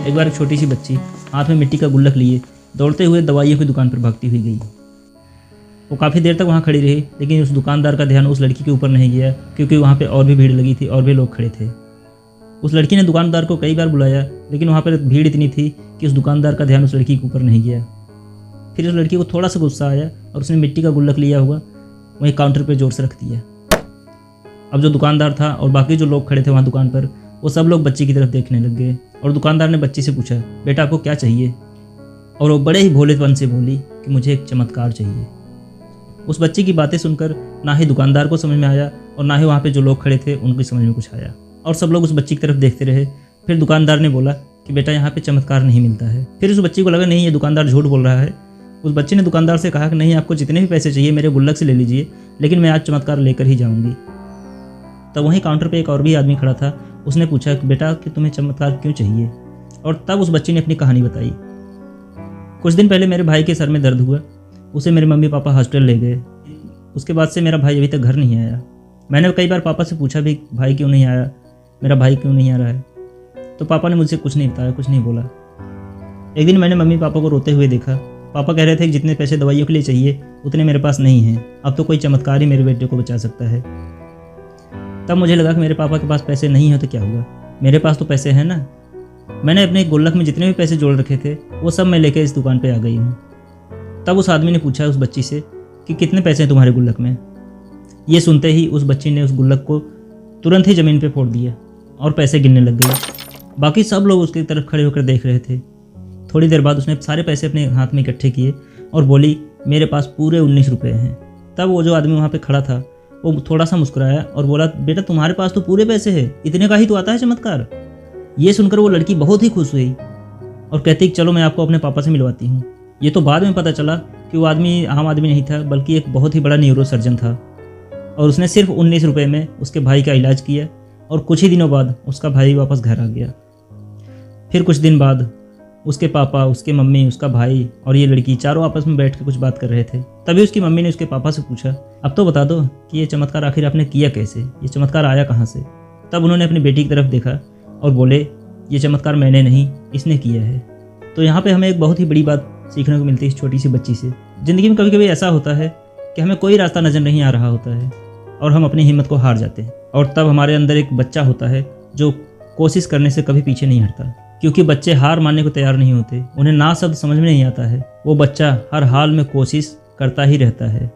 एक बार एक छोटी सी बच्ची हाथ में मिट्टी का गुल्लक लिए दौड़ते हुए दवाइयों की दुकान पर भागती हुई गई। वो काफ़ी देर तक वहाँ खड़ी रही, लेकिन उस दुकानदार का ध्यान उस लड़की के ऊपर नहीं गया, क्योंकि वहाँ पे और भी भीड़ लगी थी और भी लोग खड़े थे। उस लड़की ने दुकानदार को कई बार बुलाया, लेकिन वहाँ पर भीड़ इतनी थी कि उस दुकानदार का ध्यान उस लड़की के ऊपर नहीं गया। फिर उस लड़की को थोड़ा सा गुस्सा आया और उसने मिट्टी का गुल्लक लिया हुआ वहीं काउंटर पर जोर से रख दिया। अब जो दुकानदार था और बाकी जो लोग खड़े थे वहाँ दुकान पर, वो सब लोग बच्ची की तरफ देखने लग गए और दुकानदार ने बच्ची से पूछा, बेटा आपको क्या चाहिए? और वो बड़े ही भोलेपन से बोली कि मुझे एक चमत्कार चाहिए। उस बच्ची की बातें सुनकर ना ही दुकानदार को समझ में आया और ना ही वहाँ पे जो लोग खड़े थे उनकी समझ में कुछ आया, और सब लोग उस बच्ची की तरफ देखते रहे। फिर दुकानदार ने बोला कि बेटा यहाँ पे चमत्कार नहीं मिलता है। फिर उस बच्ची को लगा नहीं, ये दुकानदार झूठ बोल रहा है। उस बच्ची ने दुकानदार से कहा कि नहीं, आपको जितने भी पैसे चाहिए मेरे गुल्लक से ले लीजिए, लेकिन मैं आज चमत्कार लेकर ही जाऊँगी। तब वहीं काउंटर पर एक और भी आदमी खड़ा था। उसने पूछा कि बेटा कि तुम्हें चमत्कार क्यों चाहिए? और तब उस बच्ची ने अपनी कहानी बताई। कुछ दिन पहले मेरे भाई के सर में दर्द हुआ, उसे मेरे मम्मी पापा हॉस्पिटल ले गए। उसके बाद से मेरा भाई अभी तक घर नहीं आया। मैंने कई बार पापा से पूछा भी, भाई क्यों नहीं आया, मेरा भाई क्यों नहीं आ रहा है? तो पापा ने मुझसे कुछ नहीं बताया, कुछ नहीं बोला। एक दिन मैंने मम्मी पापा को रोते हुए देखा। पापा कह रहे थे कि जितने पैसे दवाइयों के लिए चाहिए उतने मेरे पास नहीं हैं, अब तो कोई चमत्कार ही मेरे बेटे को बचा सकता है। तब मुझे लगा कि मेरे पापा के पास पैसे नहीं हैं तो क्या हुआ, मेरे पास तो पैसे हैं ना। मैंने अपने गुल्लक में जितने भी पैसे जोड़ रखे थे वो सब मैं लेकर इस दुकान पे आ गई हूँ। तब उस आदमी ने पूछा उस बच्ची से कि कितने पैसे हैं तुम्हारे गुल्लक में? ये सुनते ही उस बच्ची ने उस गुल्लक को तुरंत ही ज़मीन पे फोड़ दिया और पैसे गिनने लग गई। बाकी सब लोग उसकी तरफ खड़े होकर देख रहे थे। थोड़ी देर बाद उसने सारे पैसे अपने हाथ में इकट्ठे किए और बोली, मेरे पास पूरे 19 रुपये हैं। तब वो जो आदमी वहाँ पर खड़ा था वो थोड़ा सा मुस्कुराया और बोला, बेटा तुम्हारे पास तो पूरे पैसे हैं, इतने का ही तो आता है चमत्कार। ये सुनकर वो लड़की बहुत ही खुश हुई और कहती कि चलो मैं आपको अपने पापा से मिलवाती हूँ। ये तो बाद में पता चला कि वो आदमी आम आदमी नहीं था, बल्कि एक बहुत ही बड़ा न्यूरो सर्जन था, और उसने सिर्फ 19 रुपये में उसके भाई का इलाज किया और कुछ ही दिनों बाद उसका भाई वापस घर आ गया। फिर कुछ दिन बाद उसके पापा, उसके मम्मी, उसका भाई और ये लड़की चारों आपस में बैठ कर कुछ बात कर रहे थे। तभी उसकी मम्मी ने उसके पापा से पूछा, अब तो बता दो कि ये चमत्कार आखिर आपने किया कैसे, ये चमत्कार आया कहाँ से? तब उन्होंने अपनी बेटी की तरफ देखा और बोले, ये चमत्कार मैंने नहीं, इसने किया है। तो यहाँ पे हमें एक बहुत ही बड़ी बात सीखने को मिलती है इस छोटी सी बच्ची से। ज़िंदगी में कभी कभी ऐसा होता है कि हमें कोई रास्ता नज़र नहीं आ रहा होता है और हम अपनी हिम्मत को हार जाते हैं, और तब हमारे अंदर एक बच्चा होता है जो कोशिश करने से कभी पीछे नहीं हटता। क्योंकि बच्चे हार मानने को तैयार नहीं होते, उन्हें ना शब्द समझ में नहीं आता है, वो बच्चा हर हाल में कोशिश करता ही रहता है।